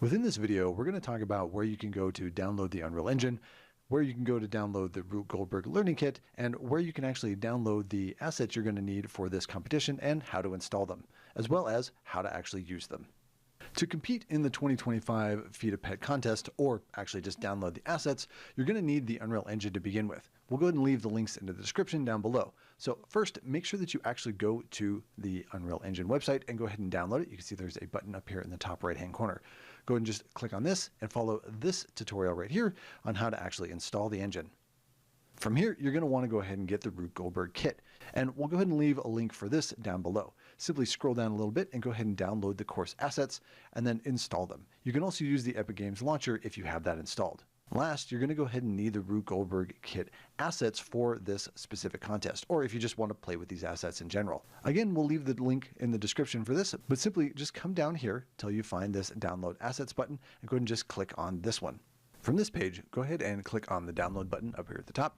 Within this video, we're going to talk about where you can go to download the Unreal Engine, where you can go to download the Rube Goldberg Learning Kit, and where you can actually download the assets you're going to need for this competition and how to install them, as well as how to actually use them. To compete in the 2025 Feed a Pet contest, or actually just download the assets, you're going to need the Unreal Engine to begin with. We'll go ahead and leave the links in the description down below. So first, make sure that you actually go to the Unreal Engine website and go ahead and download it. You can see there's a button up here in the top right-hand corner. Go ahead and just click on this and follow this tutorial right here on how to actually install the engine. From here, you're going to want to go ahead and get the Rube Goldberg kit, and we'll go ahead and leave a link for this down below. Simply scroll down a little bit and go ahead and download the course assets and then install them. You can also use the Epic Games Launcher if you have that installed. Last, you're going to go ahead and need the Rube Goldberg kit assets for this specific contest, or if you just want to play with these assets in general. Again, we'll leave the link in the description for this, but simply just come down here till you find this download assets button and go ahead and just click on this one. From this page, go ahead and click on the download button up here at the top.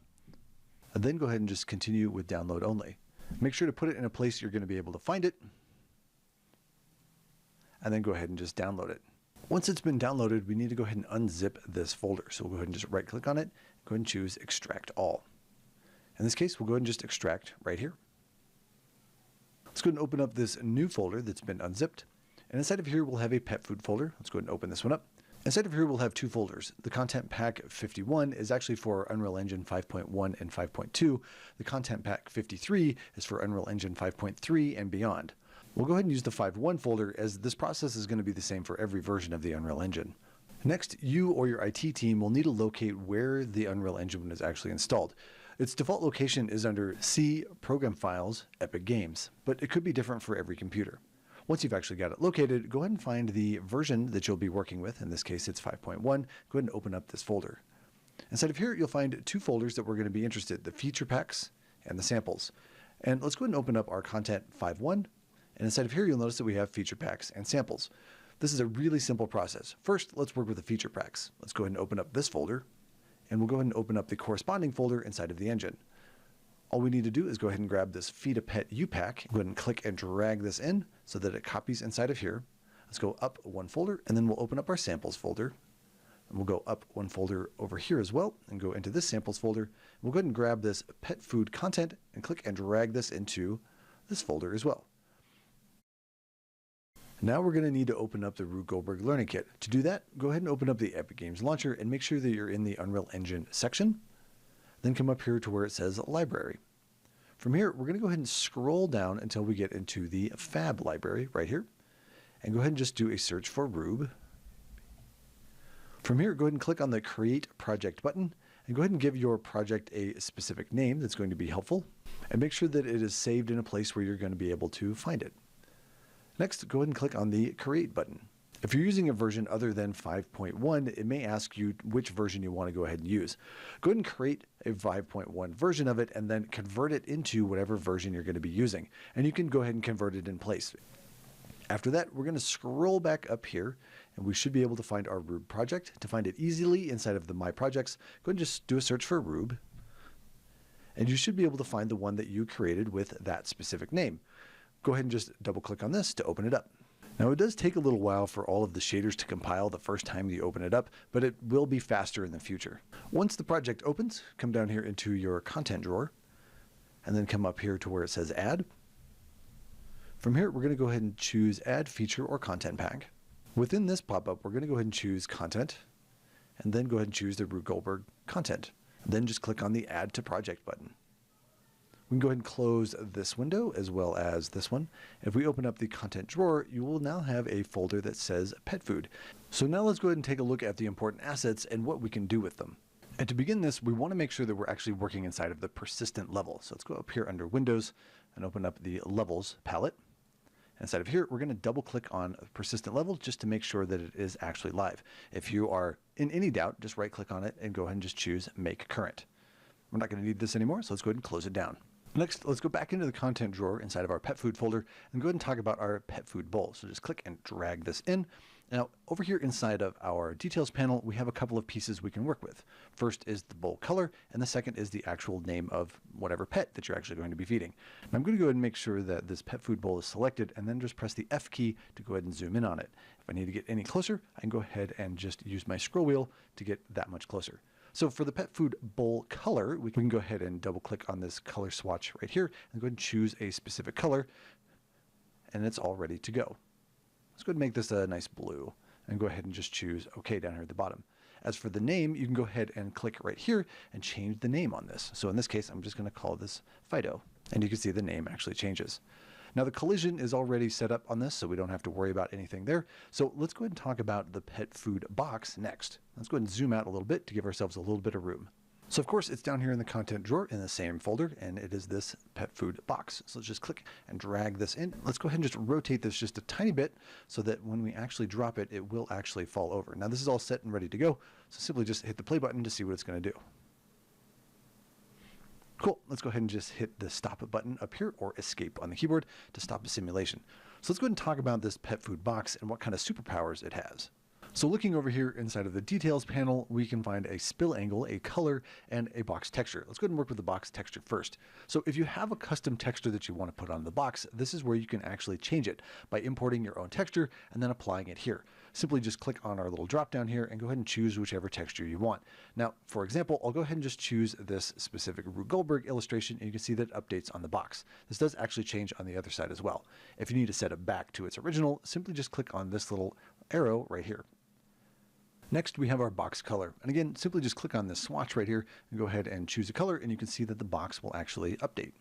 And then go ahead and just continue with download only. Make sure to put it in a place you're going to be able to find it. And then go ahead and just download it. Once it's been downloaded, we need to go ahead and unzip this folder. So we'll go ahead and just right click on it, go ahead and choose extract all. In this case, we'll go ahead and just extract right here. Let's go ahead and open up this new folder that's been unzipped. And inside of here, we'll have a pet food folder. Let's go ahead and open this one up. Inside of here, we'll have two folders. The Content Pack 51 is actually for Unreal Engine 5.1 and 5.2. The Content Pack 53 is for Unreal Engine 5.3 and beyond. We'll go ahead and use the 5.1 folder, as this process is going to be the same for every version of the Unreal Engine. Next, you or your IT team will need to locate where the Unreal Engine is actually installed. Its default location is under C, Program Files, Epic Games, but it could be different for every computer. Once you've actually got it located, go ahead and find the version that you'll be working with. In this case, it's 5.1. Go ahead and open up this folder. Inside of here, you'll find two folders that we're going to be interested in, the feature packs and the samples. And let's go ahead and open up our Content 5.1. And inside of here, you'll notice that we have feature packs and samples. This is a really simple process. First, let's work with the feature packs. Let's go ahead and open up this folder, and we'll go ahead and open up the corresponding folder inside of the engine. All we need to do is go ahead and grab this Feed a Pet U-Pack. Go ahead and click and drag this in so that it copies inside of here. Let's go up one folder, and then we'll open up our samples folder. And we'll go up one folder over here as well and go into this samples folder. We'll go ahead and grab this pet food content and click and drag this into this folder as well. Now we're going to need to open up the Rube Goldberg Learning Kit. To do that, go ahead and open up the Epic Games Launcher and make sure that you're in the Unreal Engine section. Then come up here to where it says Library. From here, we're going to go ahead and scroll down until we get into the Fab library right here. And go ahead and just do a search for Rube. From here, go ahead and click on the Create Project button and go ahead and give your project a specific name that's going to be helpful. And make sure that it is saved in a place where you're going to be able to find it. Next, go ahead and click on the Create button. If you're using a version other than 5.1, it may ask you which version you want to go ahead and use. Go ahead and create a 5.1 version of it and then convert it into whatever version you're going to be using. And you can go ahead and convert it in place. After that, we're going to scroll back up here and we should be able to find our Rube project. To find it easily inside of the My Projects, go ahead and just do a search for Rube. And you should be able to find the one that you created with that specific name. Go ahead and just double click on this to open it up. Now, it does take a little while for all of the shaders to compile the first time you open it up, but it will be faster in the future. Once the project opens, come down here into your content drawer, and then come up here to where it says Add. From here, we're going to go ahead and choose Add Feature or Content Pack. Within this pop-up, we're going to go ahead and choose Content, and then go ahead and choose the Rube Goldberg Content. Then just click on the Add to Project button. We can go ahead and close this window as well as this one. If we open up the content drawer, you will now have a folder that says pet food. So now let's go ahead and take a look at the important assets and what we can do with them. And to begin this, we want to make sure that we're actually working inside of the persistent level. So let's go up here under Windows and open up the Levels palette. Inside of here, we're going to double click on persistent level just to make sure that it is actually live. If you are in any doubt, just right click on it and go ahead and just choose Make Current. We're not going to need this anymore, so let's go ahead and close it down. Next, let's go back into the content drawer inside of our pet food folder and go ahead and talk about our pet food bowl. So just click and drag this in, Now, over here inside of our details panel, we have a couple of pieces we can work with. First is the bowl color, and the second is the actual name of whatever pet that you're actually going to be feeding. And I'm going to go ahead and make sure that this pet food bowl is selected, and then just press the F key to go ahead and zoom in on it. If I need to get any closer, I can go ahead and just use my scroll wheel to get that much closer. So for the pet food bowl color, we can go ahead and double click on this color swatch right here, and go ahead and choose a specific color, and it's all ready to go. Let's go ahead and make this a nice blue and go ahead and just choose OK down here at the bottom. As for the name, you can go ahead and click right here and change the name on this. So in this case, I'm just going to call this Fido, and you can see the name actually changes. Now the collision is already set up on this, so we don't have to worry about anything there. So let's go ahead and talk about the pet food box next. Let's go ahead and zoom out a little bit to give ourselves a little bit of room. So of course it's down here in the content drawer in the same folder, and it is this pet food box. So let's just click and drag this in. Let's go ahead and just rotate this just a tiny bit so that when we actually drop it, it will actually fall over. Now this is all set and ready to go. So simply just hit the play button to see what it's going to do. Cool. Let's go ahead and just hit the stop button up here or escape on the keyboard to stop the simulation. So let's go ahead and talk about this pet food box and what kind of superpowers it has. So looking over here inside of the details panel, we can find a spill angle, a color, and a box texture. Let's go ahead and work with the box texture first. So if you have a custom texture that you want to put on the box, this is where you can actually change it by importing your own texture and then applying it here. Simply just click on our little drop down here and go ahead and choose whichever texture you want. Now, for example, I'll go ahead and just choose this specific Rube Goldberg illustration, and you can see that it updates on the box. This does actually change on the other side as well. If you need to set it back to its original, simply just click on this little arrow right here. Next, we have our box color. And again, simply just click on this swatch right here and go ahead and choose a color, and you can see that the box will actually update.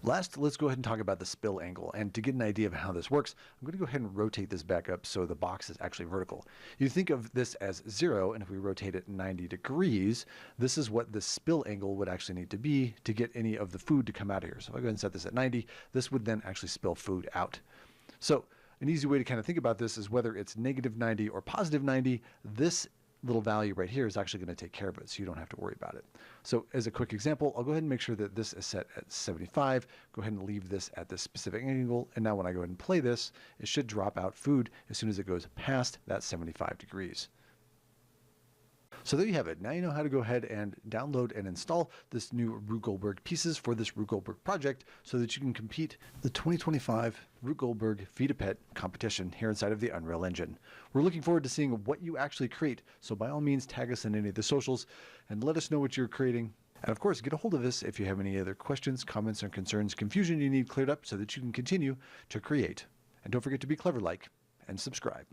Last, let's go ahead and talk about the spill angle. And to get an idea of how this works, I'm going to go ahead and rotate this back up so the box is actually vertical. You think of this as 0, and if we rotate it 90 degrees, this is what the spill angle would actually need to be to get any of the food to come out of here. So if I go ahead and set this at 90, this would then actually spill food out. So an easy way to kind of think about this is whether it's negative 90 or positive 90, this little value right here is actually going to take care of it, so you don't have to worry about it. So as a quick example, I'll go ahead and make sure that this is set at 75. Go ahead and leave this at this specific angle, and now when I go ahead and play this, it should drop out food as soon as it goes past that 75 degrees. So there you have it. Now you know how to go ahead and download and install this new Rube Goldberg pieces for this Rube Goldberg project so that you can compete the 2025 Rube Goldberg Feed a Pet competition here inside of the Unreal Engine. We're looking forward to seeing what you actually create, so by all means tag us in any of the socials and let us know what you're creating. And of course, get a hold of us if you have any other questions, comments, or concerns, confusion you need cleared up so that you can continue to create. And don't forget to be Cleverlike and subscribe.